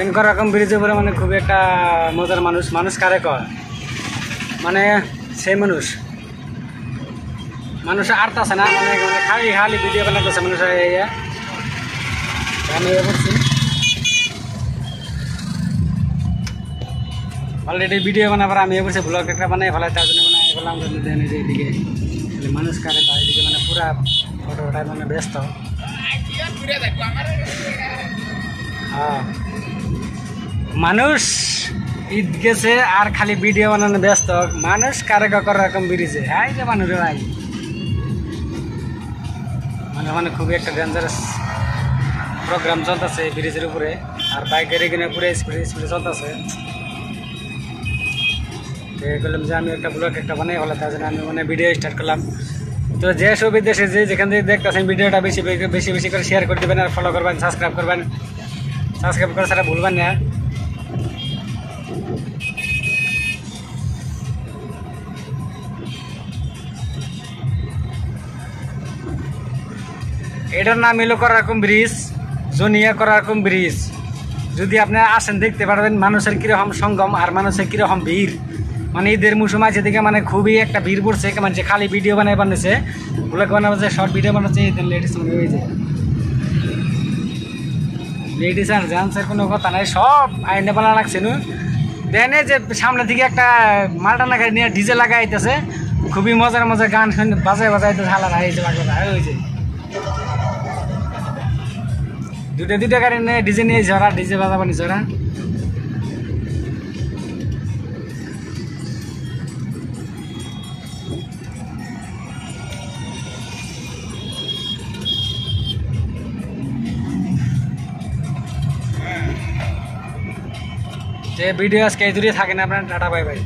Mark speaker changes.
Speaker 1: এনকর রকম ব্রিজের উপরে মানে খুব একটা মজার মানুষ মানুষ কারে কয় মানে সেই মানুষ আরতাছে না মানে খালি খালি ভিডিও বানাইতেছে মানুষ আমি বলছি অলরেডি ভিডিও বানাবার আমি বলছি ব্লগ একটা বানাই ফেলাই তার জন্য মানে বললাম যে এদিকে মানুষ কারে কয় এদিকে মানে পুরা ফটো ওঠায় মানে ব্যস্ত হ্যাঁ মানুষ ঈদ গেছে আর খালি ভিডিও বানানো ব্যস্ত মানুষ কারে কর রকম বেরিয়েছে হ্যাঁ যে মানুষ ভাই মানে খুবই একটা ডেঞ্জারাস প্রোগ্রাম চলতেছে ব্রিজের উপরে আর বাইকের এখানে পুরো স্পিডে চলতেছে বললাম যে আমি একটা ব্লগ একটা বানাই হলো তার জন্য আমি মানে ভিডিও স্টার্ট করলাম তো যে সব দেশে যেখান থেকে দেখতেছেন ভিডিওটা বেশি বেশি করে শেয়ার করে দেবেন আর ফলো করবেন সাবস্ক্রাইব করে সেটা ভুলবেন না এটার নাম এলো করারকম ব্রিজ জনিয়া করারকম ব্রিজ যদি আপনারা আসেন দেখতে পারবেন মানুষের কীরকম সঙ্গম আর মানুষের কীরকম ভিড় মানে ঈদের মৌসুম আছে দিকে মানে খুবই একটা ভিড় পড়ছে মানে খালি ভিডিও বানাইছে ব্লগ বানাচ্ছে শর্ট ভিডিও বানাচ্ছে লেডিস মানে ওই যে লেডিস আর জেন্টসের কোনো কথা নাই সব আইনে বানা লাগছে নু দেন যে সামনে থেকে একটা মালটানা গাড়ি নিয়ে ডিজে লাগাইতেছে খুবই মজার গান বাজাইতে হালা রাইছে ওই যে দুটা গাড়ি নিয়ে ডিজে নিয়ে ঝরা ডিজে বাজাবানি ঝরা ভিডিও আজকে এই দূরে থাকে না আপনার টাটা বাই বাই।